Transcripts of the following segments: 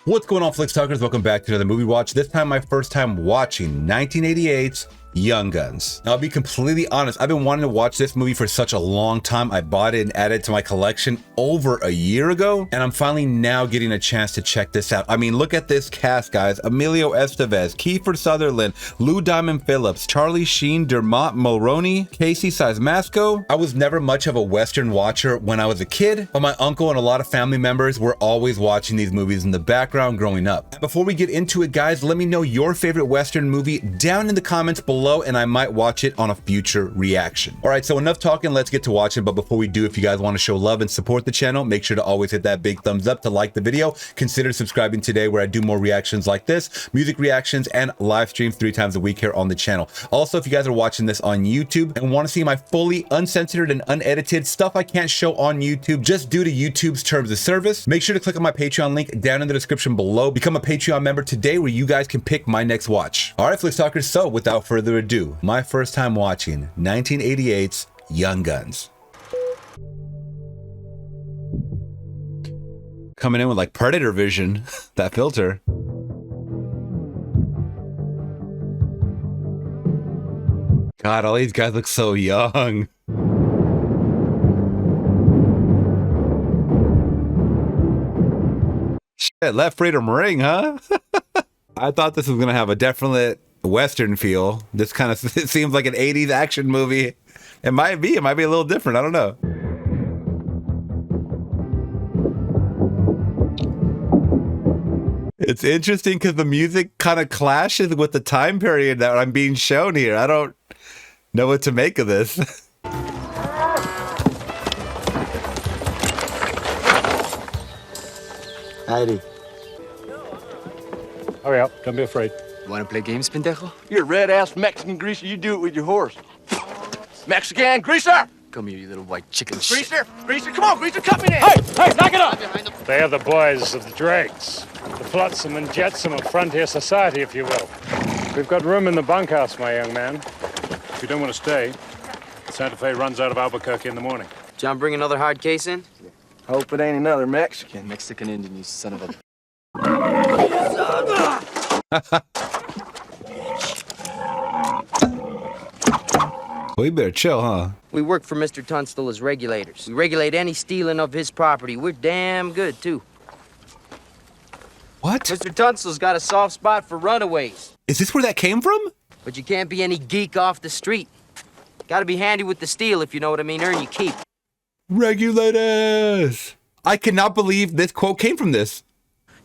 What's going on, Flix Talkers? Welcome back to another movie watch. This time, my first time watching 1988's Young Guns. Now, I'll be completely honest, I've been wanting to watch this movie for such a long time. I bought it and added it to my collection over a year ago, and I'm finally now getting a chance to check this out. I mean, look at this cast, guys. Emilio Estevez, Kiefer Sutherland, Lou Diamond Phillips, Charlie Sheen, Dermot Mulroney, Kacey Masco. I was never much of a Western watcher when I was a kid, but my uncle and a lot of family members were always watching these movies in the background growing up. Before we get into it, guys, let me know your favorite Western movie down in the comments below, and I might watch it on a future reaction. All right, so enough talking, let's get to watching. But before we do, if you guys want to show love and support the channel, make sure to always hit that big thumbs up to like the video. Consider subscribing today, where I do more reactions like this, music reactions, and live streams 3 times a week here on the channel. Also, if you guys are watching this on YouTube and want to see my fully uncensored and unedited stuff I can't show on YouTube just due to YouTube's terms of service, make sure to click on my Patreon link down in the description below. Become a Patreon member today, where you guys can pick my next watch. All right, Flix Talkers, so without further ado, my first time watching 1988's Young Guns. Coming in with like Predator vision, that filter. God, all these guys look so young. Shit, left freedom ring, huh? I thought this was gonna have a definite Western feel. This kind of, it seems like an 80s action movie. It might be a little different. I don't know. It's interesting because the music kind of clashes with the time period that I'm being shown here. I don't know what to make of this. Heidi. Hurry up, don't be afraid. Wanna play games, pendejo? You're a red-ass Mexican greaser. You do it with your horse. Mexican greaser! Come here, you little white chicken Greaser! Greaser, come on, greaser, cut me down! Hey, knock it up! They are the boys of the dregs, the flotsam and jetsam of frontier society, if you will. We've got room in the bunkhouse, my young man. If you don't want to stay, Santa Fe runs out of Albuquerque in the morning. John, bring another hard case in? Hope it ain't another Mexican. Mexican Indian, you son of a... We better chill, huh? We work for Mr. Tunstall as regulators. We regulate any stealing of his property. We're damn good, too. What? Mr. Tunstall's got a soft spot for runaways. Is this where that came from? But you can't be any geek off the street. Gotta be handy with the steel, if you know what I mean. Earn your keep. Regulators! I cannot believe this quote came from this.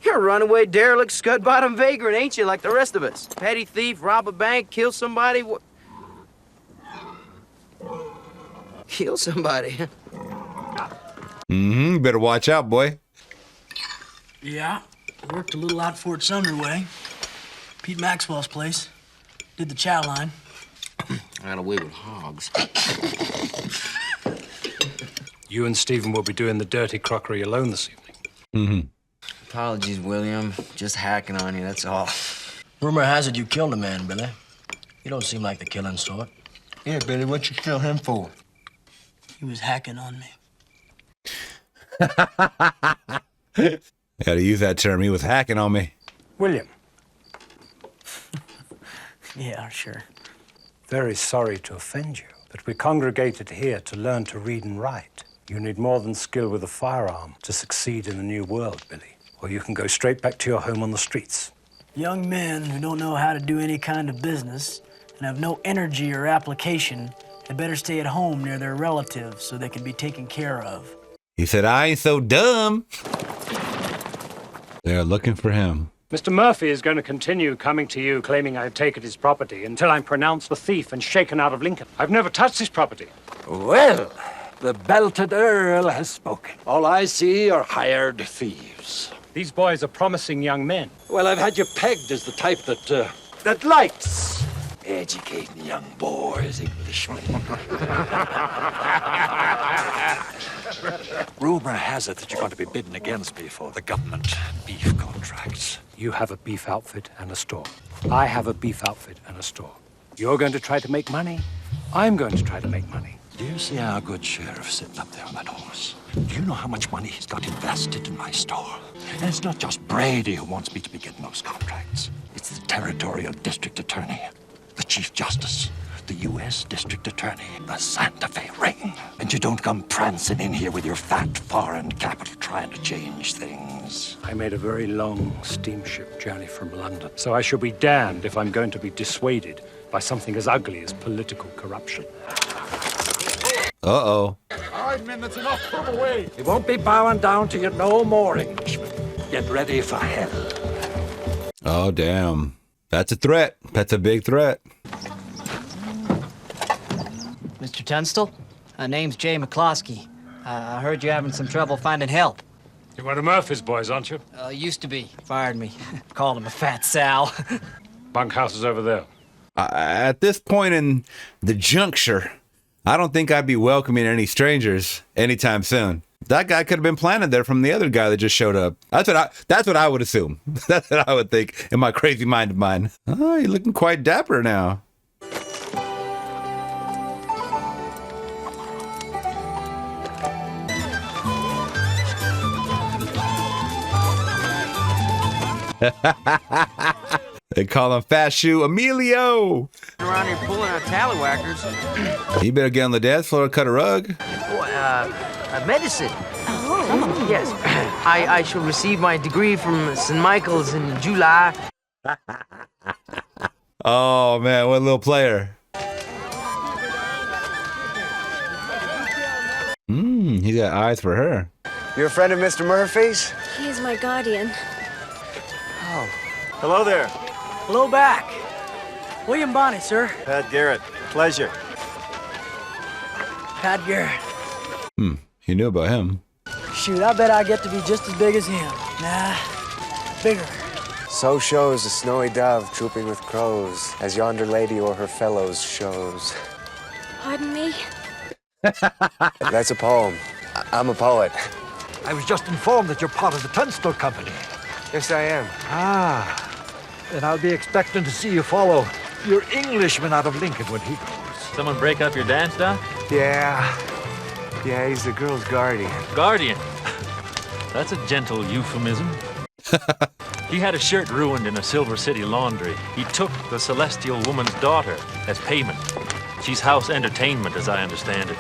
You're a runaway, derelict, scud-bottom vagrant, ain't you, like the rest of us? Petty thief, rob a bank, kill somebody, Kill somebody? Mm-hmm, better watch out, boy. Yeah, worked a little out Fort Sumner way. Pete Maxwell's place. Did the chow line. I got away with hogs. You and Stephen will be doing the dirty crockery alone this evening. Mm-hmm. Apologies, William. Just hacking on you, that's all. Rumor has it you killed a man, Billy. You don't seem like the killing sort. Yeah, Billy, what you kill him for? He was hacking on me. Gotta use that term. He was hacking on me. William, Yeah, sure. very sorry to offend you, but we congregated here to learn to read and write. You need more than skill with a firearm to succeed in the new world, Billy, or you can go straight back to your home on the streets. Young men who don't know how to do any kind of business and have no energy or application had better stay at home near their relatives so they can be taken care of. He said, I ain't so dumb. They're looking for him. Mr. Murphy is going to continue coming to you claiming I've taken his property until I'm pronounced the thief and shaken out of Lincoln. I've never touched his property. Well, the belted Earl has spoken. All I see are hired thieves. These boys are promising young men. Well, I've had you pegged as the type that likes educating young boys, Englishmen. Rumor has it that you're going to be bidding against me for the government beef contracts. You have a beef outfit and a store. I have a beef outfit and a store. You're going to try to make money. I'm going to try to make money. Do you see our good sheriff sitting up there on that horse? Do you know how much money he's got invested in my store? And it's not just Brady who wants me to be getting those contracts. It's the territorial district attorney, the chief justice, the U.S. district attorney, the Santa Fe ring. And you don't come prancing in here with your fat foreign capital trying to change things. I made a very long steamship journey from London, so I shall be damned if I'm going to be dissuaded by something as ugly as political corruption. Uh-oh. 5 minutes enough, put away. He won't be bowing down to you no more, Englishman. Get ready for hell. Oh, damn. That's a threat. That's a big threat. Mr. Tunstall? Name's Jay McCloskey. I heard you're having some trouble finding help. You're one of Murphy's boys, aren't you? Used to be. Fired me. Called him a fat Sal. Bunkhouse is over there. At this point in the juncture, I don't think I'd be welcoming any strangers anytime soon. That guy could have been planted there from the other guy that just showed up. That's what I would assume. That's what I would think in my crazy mind of mine. Oh, you're looking quite dapper now. They call him Fast Shoe Emilio. Around here pulling out tallywhackers. You better get on the dance floor and cut a rug. Medicine. Oh. Yes. I shall receive my degree from St. Michael's in July. Oh, man, what a little player. He's got eyes for her. You're a friend of Mr. Murphy's? He is my guardian. Oh. Hello there. Hello back. William Bonney, sir. Pat Garrett. Pleasure. Pat Garrett. You knew about him. Shoot, I bet I get to be just as big as him. Nah, bigger. So shows a snowy dove trooping with crows, as yonder lady or her fellows shows. Pardon me? That's a poem. I'm a poet. I was just informed that you're part of the Tunstall Company. Yes, I am. Ah, then I'll be expecting to see you follow your Englishman out of Lincoln when he goes. Someone break up your dance, Doc? Yeah, he's the girl's guardian. Guardian. That's a gentle euphemism. He had a shirt ruined in a Silver City laundry. He took the celestial woman's daughter as payment. She's house entertainment, as I understand it.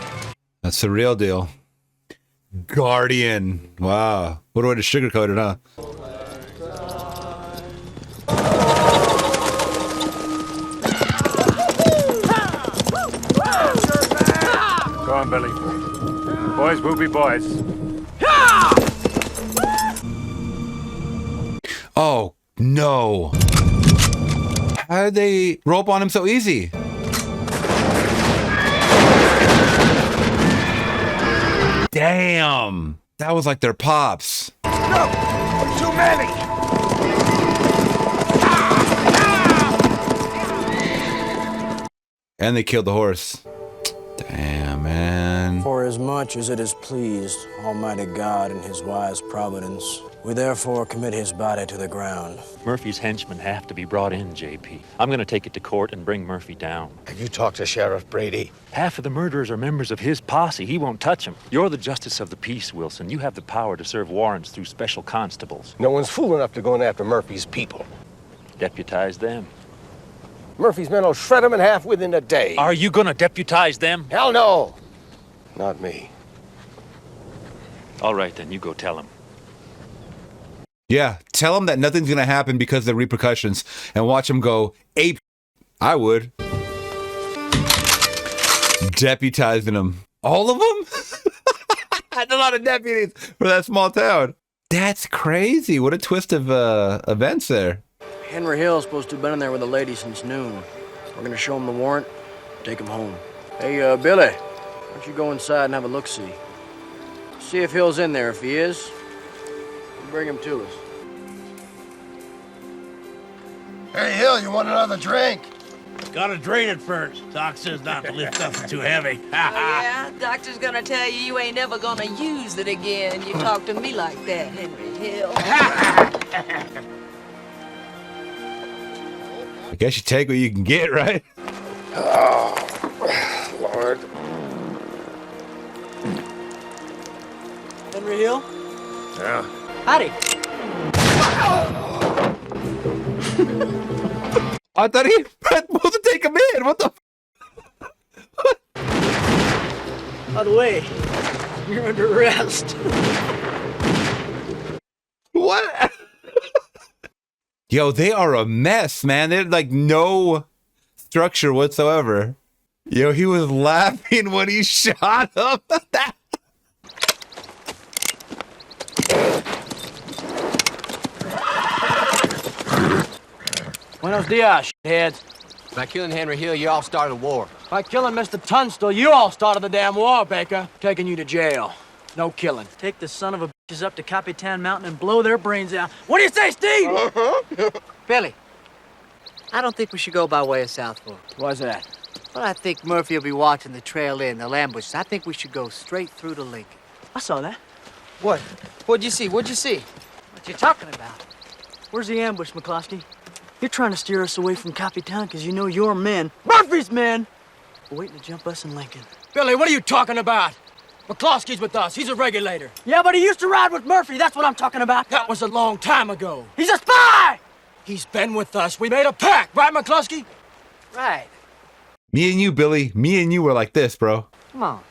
That's the real deal. Guardian. Wow. What a way to sugarcoat it, huh? Go on, Billy. Boys will be boys. Oh, no. How did they rope on him so easy? Damn. That was like their pops. No! Too many! And they killed the horse. Damn, man. For as much as it has pleased Almighty God in his wise providence, we therefore commit his body to the ground. Murphy's henchmen have to be brought in, JP. I'm going to take it to court and bring Murphy down. Have you talked to Sheriff Brady? Half of the murderers are members of his posse. He won't touch them. You're the justice of the peace, Wilson. You have the power to serve warrants through special constables. No one's fool enough to go in after Murphy's people. Deputize them. Murphy's men will shred him in half within a day. Are you going to deputize them? Hell no! Not me. All right, then. You go tell him. Yeah, tell him that nothing's going to happen because of the repercussions and watch him go ape. I would. Deputizing them. All of them? That's a lot of deputies for that small town. That's crazy. What a twist of events there. Henry Hill's supposed to have been in there with the lady since noon. We're gonna show him the warrant, take him home. Hey, Billy, why don't you go inside and have a look-see? See if Hill's in there. If he is, we'll bring him to us. Hey, Hill, you want another drink? Gotta drain it first. Doc says not to lift nothing too heavy. Oh, yeah? Doctor's gonna tell you you ain't never gonna use it again. You talk to me like that, Henry Hill. I guess you take what you can get, right? Oh, Lord. Henry Hill? Yeah. Howdy. I thought he was supposed to take him in. What the? By the way, you're under arrest. What? Yo, they are a mess, man. They're like no structure whatsoever. Yo, he was laughing when he shot him. Buenos dias, shitheads. By killing Henry Hill, you all started a war. By killing Mr. Tunstall, you all started the damn war, Baker. Taking you to jail. No killing. Take the son of a bitches up to Capitan Mountain and blow their brains out. What do you say, Steve? Billy, I don't think we should go by way of South Fork. Why's that? Well, I think Murphy will be watching the trail in. They'll ambush. I think we should go straight through to Lincoln. I saw that. What? What'd you see? What'd you see? What you talking about? Where's the ambush, McCloskey? You're trying to steer us away from Capitan because you know your men, Murphy's men, are waiting to jump us in Lincoln. Billy, what are you talking about? McCloskey's with us. He's a regulator. Yeah, but he used to ride with Murphy. That's what I'm talking about. That was a long time ago. He's a spy! He's been with us. We made a pact, right, McCloskey? Right. Me and you, Billy. Me and you were like this, bro. Come on.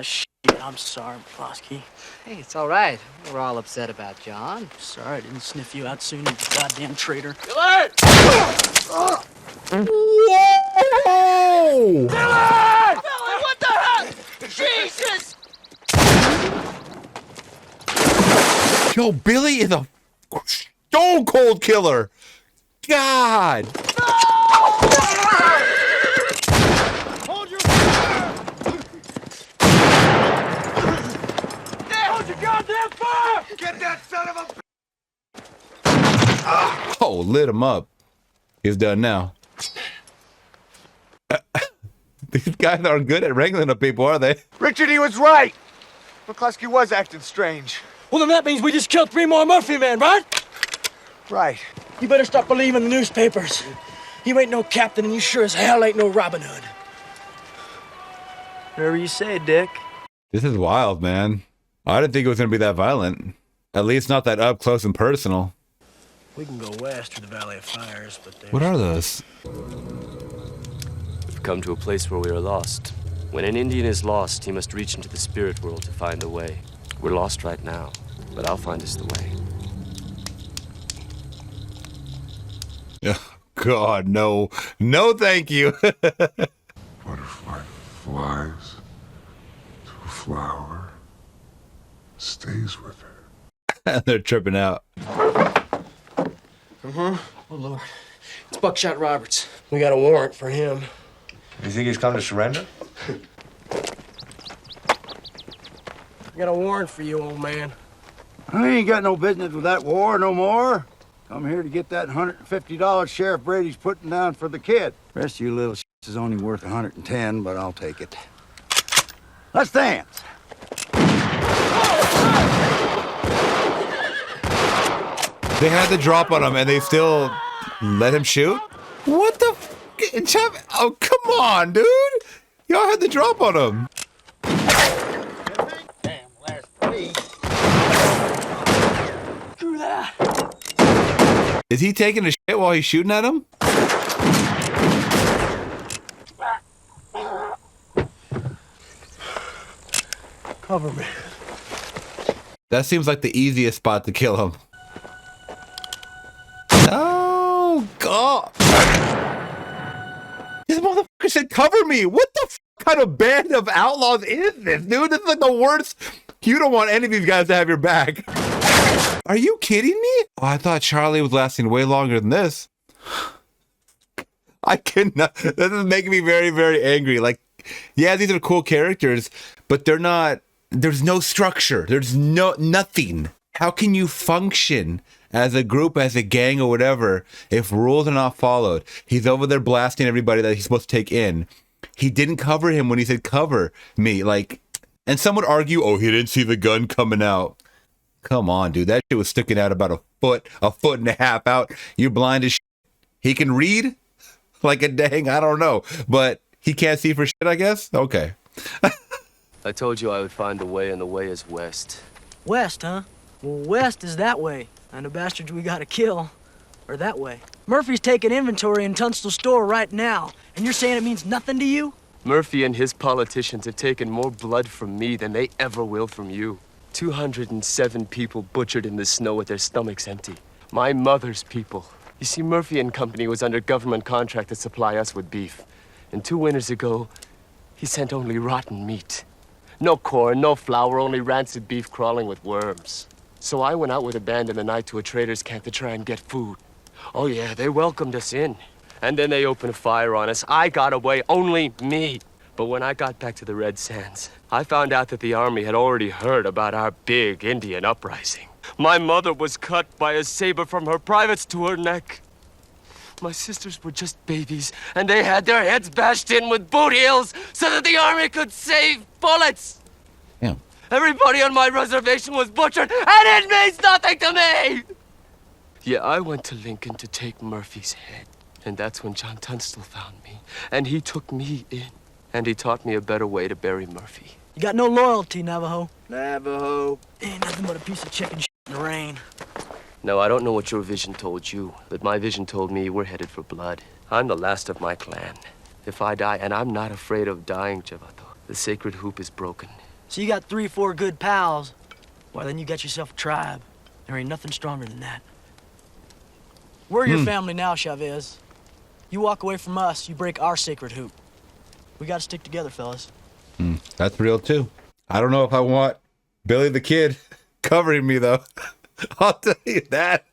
Shit. I'm sorry, McCloskey. Hey, it's all right. We're all upset about John. Sorry I didn't sniff you out soon, you goddamn traitor. Billy! Whoa! Billy! Billy, what the hell? Jesus! Yo, Billy is a stone cold killer. God. Hold your fire! Yeah, hold your goddamn fire! Get that son of a... Oh, lit him up. He's done now. These guys aren't good at wrangling up people, are they? Richard, he was right. McCluskey was acting strange. Well, then that means we just killed 3 more Murphy men, right? Right. You better stop believing the newspapers. You ain't no captain, and you sure as hell ain't no Robin Hood. Whatever you say, Dick. This is wild, man. I didn't think it was going to be that violent. At least not that up close and personal. We can go west through the Valley of Fires, but there's... What are those? We've come to a place where we are lost. When an Indian is lost, he must reach into the spirit world to find a way. We're lost right now, but I'll find us the way. Oh, God, no. No, thank you. Butterfly flies to a flower, stays with her. They're tripping out. Oh, Lord. It's Buckshot Roberts. We got a warrant for him. You think he's come to surrender? We got a warrant for you, old man. I ain't got no business with that war no more. I'm here to get that $150 Sheriff Brady's putting down for the kid. Rest of you little shits is only worth 110, but I'll take it. Let's dance. They had the drop on him and they still let him shoot? What the f? Oh, come on, dude. Y'all had the drop on him. Damn, last week. Screw that. Is he taking a shit while he's shooting at him? Cover me. That seems like the easiest spot to kill him. Oh, God. This motherfucker said, cover me. What the kind of band of outlaws is this, dude? This is like the worst. You don't want any of these guys to have your back. Are you kidding me? Oh, I thought Charlie was lasting way longer than this. I cannot. This is making me very, very angry. Like, yeah, these are cool characters, but they're not. There's no structure. There's nothing. How can you function as a group, as a gang or whatever, if rules are not followed? He's over there blasting everybody that he's supposed to take in. He didn't cover him when he said, cover me. Like, and some would argue, oh, he didn't see the gun coming out. Come on, dude. That shit was sticking out about a foot and a half out. You're blind as shit. He can read like a dang, I don't know. But He can't see for shit, I guess? Okay. I told you I would find the way, and the way is west. West, huh? Well, west is that way, and the bastards we gotta kill are that way. Murphy's taking inventory in Tunstall's store right now, and you're saying it means nothing to you? Murphy and his politicians have taken more blood from me than they ever will from you. 207 people butchered in the snow with their stomachs empty. My mother's people. You see, Murphy and Company was under government contract to supply us with beef. And 2 winters ago, he sent only rotten meat. No corn, no flour, only rancid beef crawling with worms. So I went out with a band in the night to a trader's camp to try and get food. Oh yeah, they welcomed us in. And then they opened fire on us. I got away, only me. But when I got back to the Red Sands, I found out that the army had already heard about our big Indian uprising. My mother was cut by a saber from her privates to her neck. My sisters were just babies, and they had their heads bashed in with boot heels so that the army could save bullets. Yeah. Everybody on my reservation was butchered, and it means nothing to me! Yeah, I went to Lincoln to take Murphy's head, and that's when John Tunstall found me, and he took me in, and he taught me a better way to bury Murphy. You got no loyalty, Navajo. Navajo. Ain't nothing but a piece of chicken shit in the rain. No, I don't know what your vision told you, but my vision told me we're headed for blood. I'm the last of my clan. If I die, and I'm not afraid of dying, Javato, the sacred hoop is broken. So you got 3 or 4 good pals. Why, then you got yourself a tribe. There ain't nothing stronger than that. We're your family now, Chavez. You walk away from us, you break our sacred hoop. We gotta stick together, fellas. That's real, too. I don't know if I want Billy the Kid covering me, though. I'll tell you that.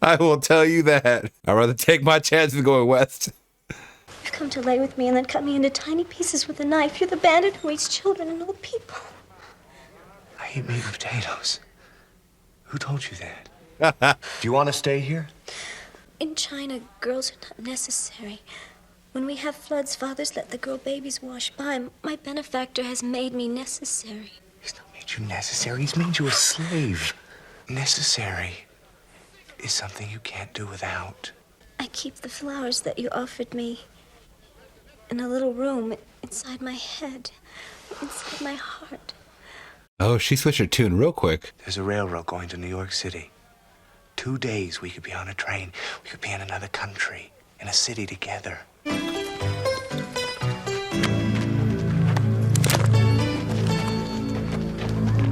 I will tell you that. I'd rather take my chances going west. You've come to lay with me and then cut me into tiny pieces with a knife. You're the bandit who eats children and old people. I eat meat and potatoes. Who told you that? Do you want to stay here? In China, girls are not necessary. When we have floods, fathers let the girl babies wash by. My benefactor has made me necessary. He's not made you necessary. He's made you a slave. Necessary is something you can't do without. I keep the flowers that you offered me in a little room inside my head, inside my heart. Oh, she switched her tune real quick. There's a railroad going to New York City. 2 days we could be on a train. We could be in another country, in a city together.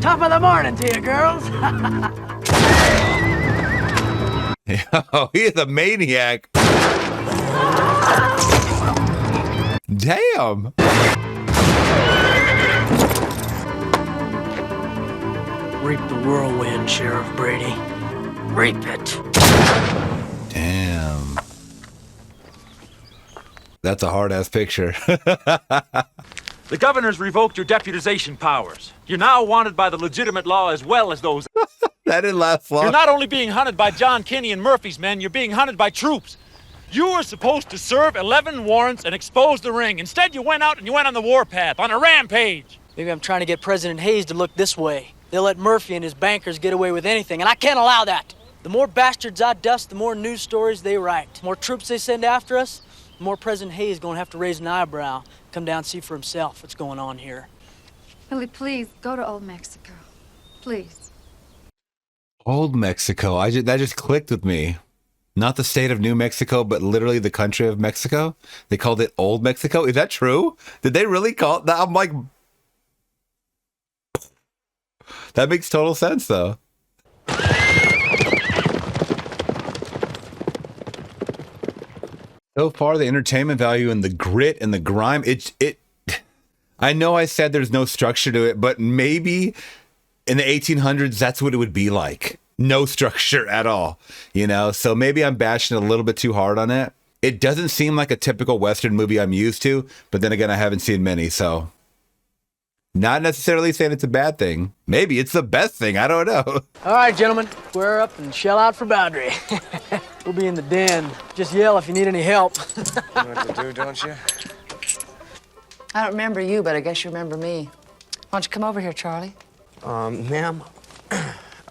Top of the morning to you, girls. Oh, he is a maniac. Damn. Reap the whirlwind, Sheriff Brady. Reap it. Damn. That's a hard-ass picture. The governor's revoked your deputization powers. You're now wanted by the legitimate law as well as those. That didn't last long. You're not only being hunted by John Kinney and Murphy's men, you're being hunted by troops. You were supposed to serve 11 warrants and expose the ring. Instead, you went out and you went on the warpath, on a rampage. Maybe I'm trying to get President Hayes to look this way. They'll let Murphy and his bankers get away with anything, and I can't allow that. The more bastards I dust, the more news stories they write. The more troops they send after us, the more President Hayes is going to have to raise an eyebrow, come down and see for himself what's going on here. Billy, please, go to Old Mexico. Please. Old Mexico. That just clicked with me. Not the state of New Mexico, but literally the country of Mexico. They called it Old Mexico. Is that true? Did they really call it that? I'm like... That makes total sense, though. So far, the entertainment value and the grit and the grime, I know I said there's no structure to it, but maybe in the 1800s, that's what it would be like. No structure at all, you know? So maybe I'm bashing a little bit too hard on it. It doesn't seem like a typical Western movie I'm used to, but then again, I haven't seen many, so... Not necessarily saying it's a bad thing. Maybe it's the best thing. I don't know. All right, gentlemen, square up and shell out for boundary. We'll be in the den. Just yell if you need any help. You know what to do, don't you? I don't remember you, but I guess you remember me. Why don't you come over here, Charlie? Ma'am,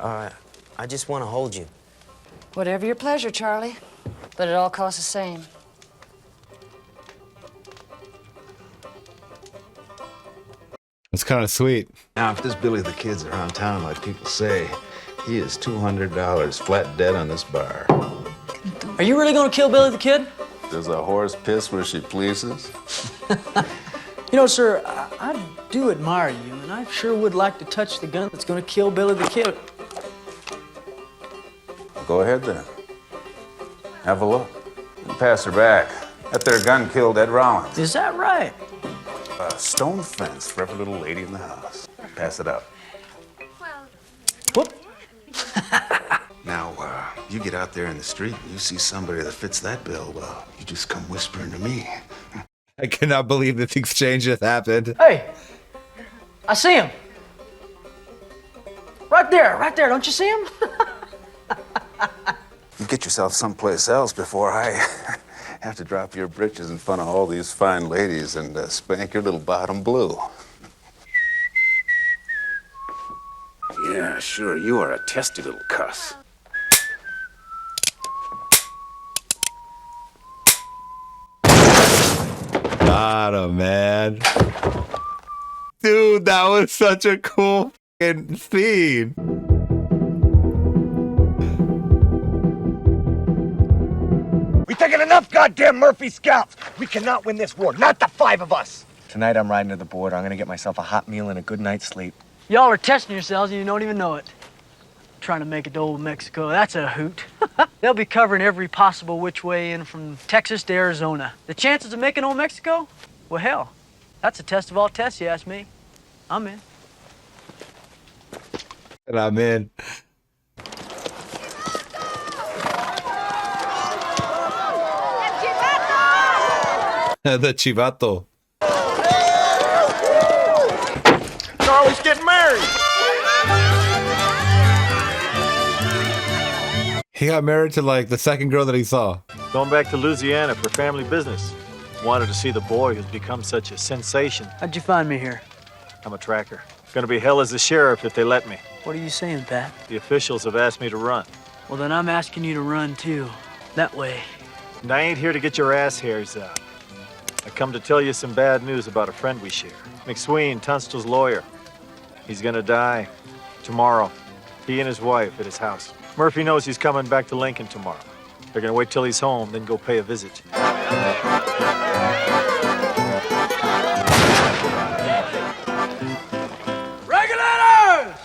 I just want to hold you. Whatever your pleasure, Charlie. But it all costs the same. That's kind of sweet. Now, if this Billy the Kid's around town like people say, he is $200 flat dead on this bar. Are you really gonna kill Billy the Kid? Does a horse piss where she pleases? You know, sir, I do admire you, and I sure would like to touch the gun that's gonna kill Billy the Kid. Well, go ahead then. Have a look. And pass her back. That there gun killed Ed Rollins. Is that right? A stone fence for every little lady in the house. Pass it up. Whoop. Now, you get out there in the street and you see somebody that fits that bill, well, you just come whispering to me. I cannot believe this exchange just happened. Hey, I see him. Right there, don't you see him? You get yourself someplace else before I have to drop your britches in front of all these fine ladies and spank your little bottom blue. Yeah, sure, you are a testy little cuss. Got him, man. Dude, that was such a cool fucking scene. We've taken enough goddamn Murphy scalps. We cannot win this war, not the 5 of us. Tonight I'm riding to the border. I'm gonna get myself a hot meal and a good night's sleep. Y'all are testing yourselves and you don't even know it. Trying to make it to old Mexico, that's a hoot. They'll be covering every possible which way in from Texas to Arizona. The chances of making old Mexico? Well, hell, that's a test of all tests, you ask me. I'm in. And I'm in. The chivato. Charlie's getting married. He got married to like the second girl that he saw. Going back to Louisiana for family business. Wanted to see the boy who's become such a sensation. How'd you find me here? I'm a tracker. Gonna be hell as a sheriff if they let me. What are you saying, Pat? The officials have asked me to run. Well, then I'm asking you to run, too. That way. And I ain't here to get your ass hairs out. I come to tell you some bad news about a friend we share. McSween, Tunstall's lawyer. He's gonna die tomorrow. He and his wife at his house. Murphy knows he's coming back to Lincoln tomorrow. They're gonna wait till he's home, then go pay a visit. Regulators!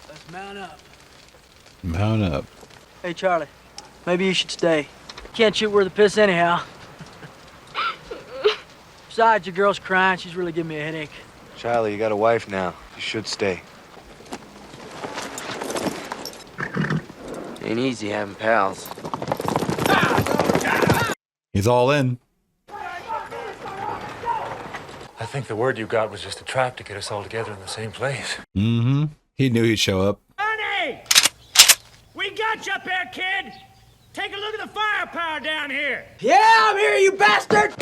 Let's mount up. Mount up. Hey, Charlie, maybe you should stay. Can't shoot worth a piss anyhow. Besides, your girl's crying. She's really giving me a headache. Charlie, you got a wife now. You should stay. Ain't easy having pals. He's all in. I think the word you got was just a trap to get us all together in the same place. Mm-hmm. He knew he'd show up. Bonney! We got you up there, kid! Take a look at the firepower down here! Yeah, I'm here, you bastard!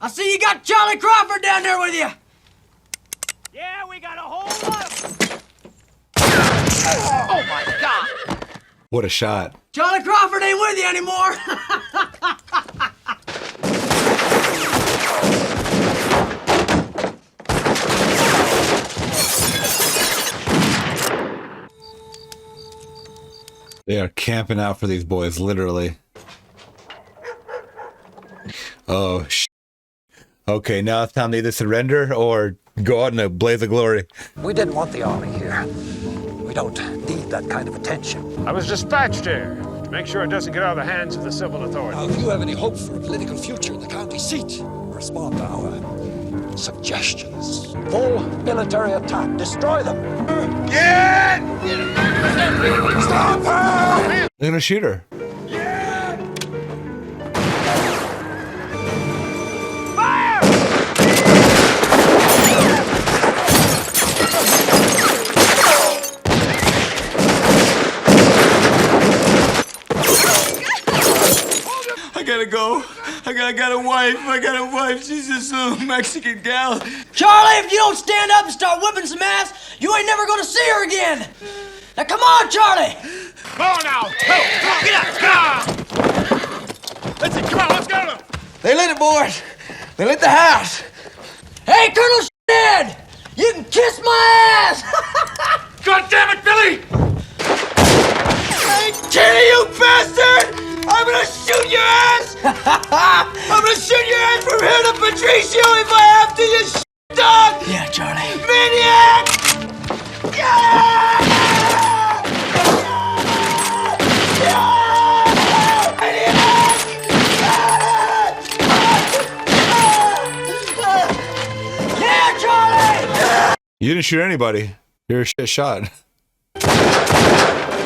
I see you got Charlie Crawford down there with you! Yeah, we got a whole lot of... Oh, my God! What a shot. Charlie Crawford ain't with you anymore! They are camping out for these boys, literally. Oh, okay, now it's time to either surrender or go out in a blaze of glory. We didn't want the army here. We don't need that kind of attention. I was dispatched here to make sure it doesn't get out of the hands of the civil authorities. Now, if you have any hope for a political future in the county seat, respond to our suggestions. Full military attack. Destroy them. Get! Stop her! They're gonna shoot her. I got a wife. She's this little Mexican gal. Charlie, if you don't stand up and start whipping some ass, you ain't never gonna see her again. Now come on, Charlie. Come on now! Get up! Let's see, come on, let's go! They lit it, boys. They lit the house. Hey, Colonel Dead! You can kiss my ass! God damn it, Billy! Hey, Kenny, you bastard! I'm gonna shoot your ass! I'm gonna shoot your ass from here to Patricio if I have to, you dog! Yeah, Charlie. Maniac! Yeah, Charlie! You didn't shoot anybody. You're a shit shot.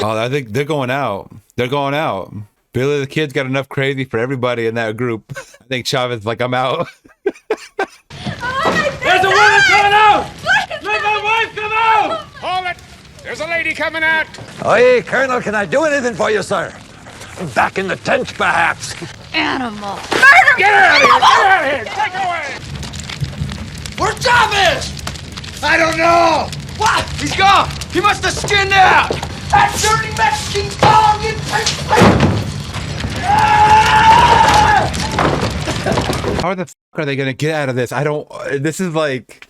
Oh, I think they're going out. They're going out. Billy the Kid's got enough crazy for everybody in that group. I think Chavez is like, I'm out. There's a woman coming out! Let my wife come out! Hold it! There's a lady coming out! Aye, Colonel, can I do anything for you, sir? Back in the tent, perhaps. Animal. Get her out of here! Get her out of here! Take her away! Where's Chavez? I don't know. What? He's gone. He must have skinned out. That dirty Mexican dog in How the f are they gonna get out of this? I don't. This is like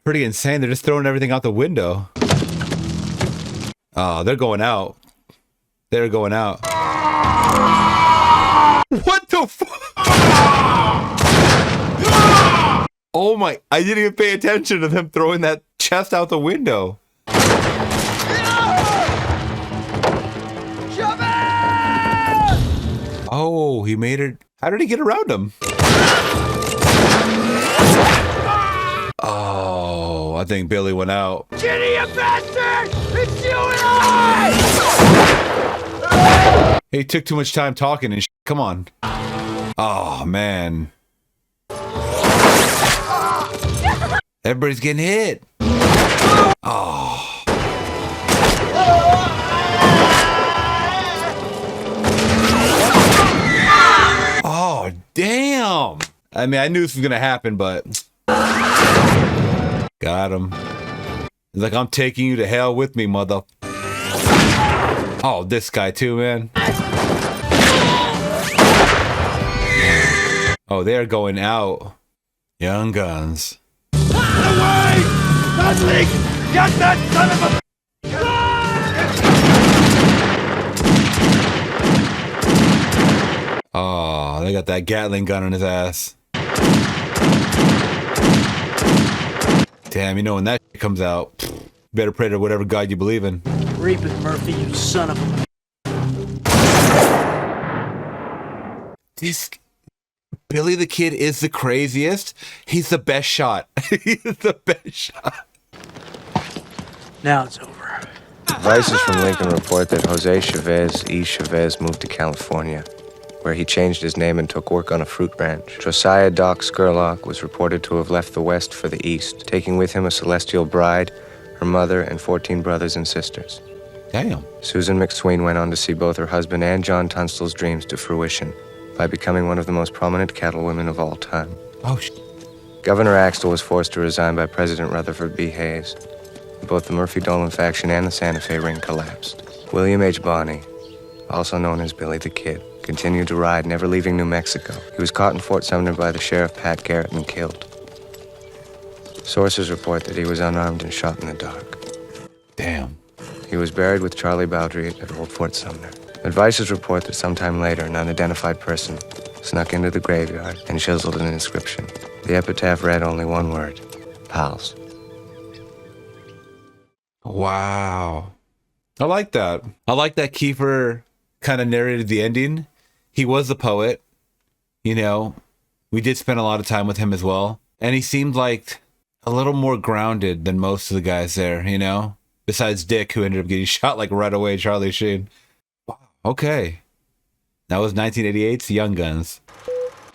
pretty insane. They're just throwing everything out the window. Oh, they're going out. They're going out. What the fuck? Oh my! I didn't even pay attention to them throwing that chest out the window. Oh, he made it. How did he get around him? Oh, I think Billy went out. Jenny, you bastard! It's you and I! He took too much time talking and come on. Oh, man. Everybody's getting hit. Oh. Oh, damn. I mean, I knew this was going to happen, but... Got him. He's like, I'm taking you to hell with me, mother... Oh, this guy too, man. Oh, they're going out. Young Guns. Away! Dudley! Get that son of a... Oh, they got that Gatling gun on his ass. Damn, you know when that shit comes out, better pray to whatever God you believe in. Reap it, Murphy, you son of a... This Billy the Kid is the craziest. He's the best shot. He's the best shot. Now it's over. Vices from Lincoln report that Jose Chavez moved to California, where he changed his name and took work on a fruit ranch. Josiah Doc Scurlock was reported to have left the West for the East, taking with him a celestial bride, her mother, and 14 brothers and sisters. Damn. Susan McSween went on to see both her husband and John Tunstall's dreams to fruition by becoming one of the most prominent cattlewomen of all time. Oh, Governor Axtell was forced to resign by President Rutherford B. Hayes. Both the Murphy-Dolan faction and the Santa Fe ring collapsed. William H. Bonney, also known as Billy the Kid, continued to ride, never leaving New Mexico. He was caught in Fort Sumner by the sheriff Pat Garrett and killed. Sources report that he was unarmed and shot in the dark. Damn. He was buried with Charlie Bowdry at Old Fort Sumner. Advisors report that sometime later, an unidentified person snuck into the graveyard and chiseled an inscription. The epitaph read only one word: pals. Wow. I like that. I like that Kiefer kind of narrated the ending. He was the poet. You know, we did spend a lot of time with him as well. And he seemed like a little more grounded than most of the guys there, you know? Besides Dick, who ended up getting shot like right away, Charlie Sheen. Wow. Okay. That was 1988's Young Guns.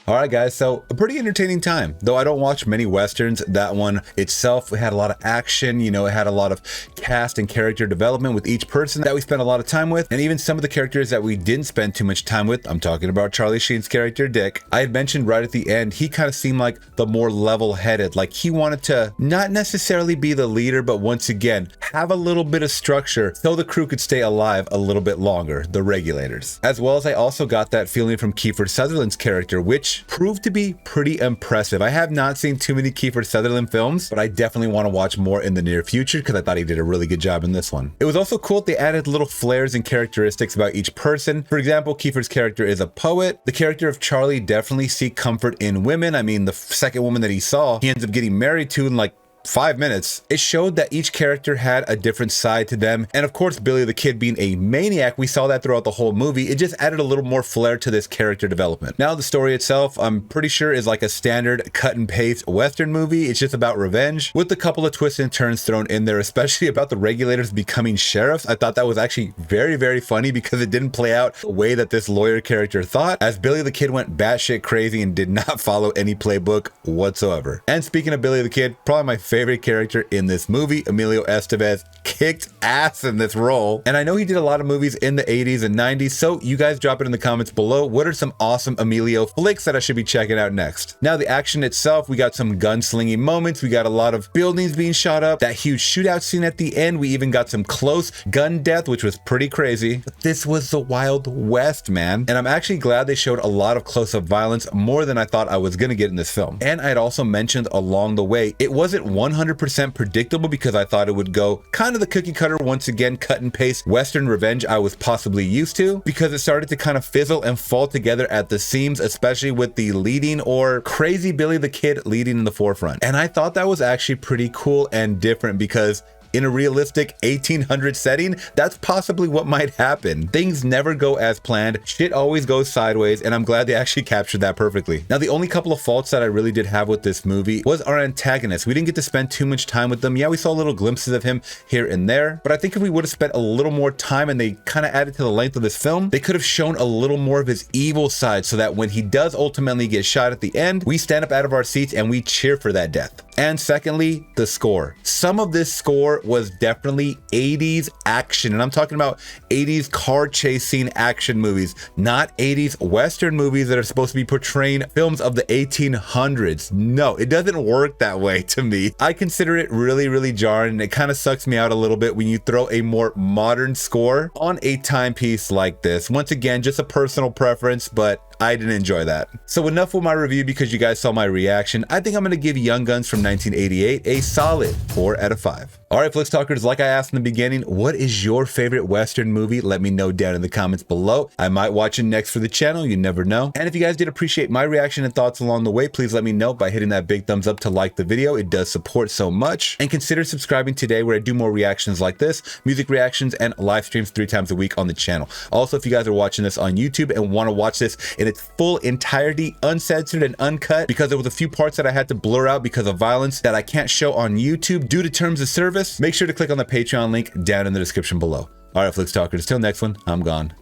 All right, guys, so a pretty entertaining time. Though I don't watch many Westerns, that one itself had a lot of action, you know, it had a lot of cast and character development with each person that we spent a lot of time with, and even some of the characters that we didn't spend too much time with. I'm talking about Charlie Sheen's character, Dick. I had mentioned right at the end, he kind of seemed like the more level-headed, like he wanted to not necessarily be the leader, but once again, have a little bit of structure so the crew could stay alive a little bit longer, the Regulators. As well as I also got that feeling from Kiefer Sutherland's character, which proved to be pretty impressive. I have not seen too many Kiefer Sutherland films, but I definitely want to watch more in the near future because I thought he did a really good job in this one. It was also cool that they added little flares and characteristics about each person. For example, Kiefer's character is a poet. The character of Charlie definitely seeks comfort in women. I mean, the second woman that he saw, he ends up getting married to in like 5 minutes. It showed that each character had a different side to them, and of course Billy the Kid being a maniac, we saw that throughout the whole movie. It just added a little more flair to this character development. Now the story itself, I'm pretty sure is like a standard cut and paste Western movie. It's just about revenge with a couple of twists and turns thrown in there, especially about the Regulators becoming sheriffs. I thought that was actually very, very funny because it didn't play out the way that this lawyer character thought, as Billy the Kid went batshit crazy and did not follow any playbook whatsoever. And speaking of Billy the Kid, probably my favorite character in this movie, Emilio Estevez, kicked ass in this role. And I know he did a lot of movies in the 80s and 90s, so you guys drop it in the comments below. What are some awesome Emilio flicks that I should be checking out next? Now the action itself, we got some gunslinging moments, we got a lot of buildings being shot up, that huge shootout scene at the end, we even got some close gun death, which was pretty crazy. But this was the Wild West, man. And I'm actually glad they showed a lot of close-up violence, more than I thought I was gonna get in this film. And I'd also mentioned along the way, it wasn't 100% predictable because I thought it would go kind of the cookie cutter, once again, cut and paste Western revenge I was possibly used to, because it started to kind of fizzle and fall together at the seams, especially with the leading or crazy Billy the Kid leading in the forefront. And I thought that was actually pretty cool and different because in a realistic 1800 setting, that's possibly what might happen. Things never go as planned, shit always goes sideways, and I'm glad they actually captured that perfectly. Now, the only couple of faults that I really did have with this movie was our antagonist. We didn't get to spend too much time with them. Yeah, we saw little glimpses of him here and there, but I think if we would have spent a little more time and they kind of added to the length of this film, they could have shown a little more of his evil side so that when he does ultimately get shot at the end, we stand up out of our seats and we cheer for that death. And secondly, the score. Some of this score was definitely 80s action, and I'm talking about 80s car chasing action movies, not 80s Western movies that are supposed to be portraying films of the 1800s. No, it doesn't work that way to me. I consider it really, really jarring, and it kind of sucks me out a little bit when you throw a more modern score on a timepiece like this. Once again, just a personal preference, but I didn't enjoy that. So enough with my review because you guys saw my reaction. I think I'm gonna give Young Guns from 1988 a solid 4 out of 5. All right, Flix Talkers, like I asked in the beginning, what is your favorite Western movie? Let me know down in the comments below. I might watch it next for the channel, you never know. And if you guys did appreciate my reaction and thoughts along the way, please let me know by hitting that big thumbs up to like the video. It does support so much. And consider subscribing today where I do more reactions like this, music reactions, and live streams 3 times a week on the channel. Also, if you guys are watching this on YouTube and want to watch this in its full entirety, uncensored and uncut, because there was a few parts that I had to blur out because of violence that I can't show on YouTube due to terms of service, make sure to click on the Patreon link down in the description below. All right, Flix Talkers, till next one, I'm gone.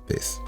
Peace.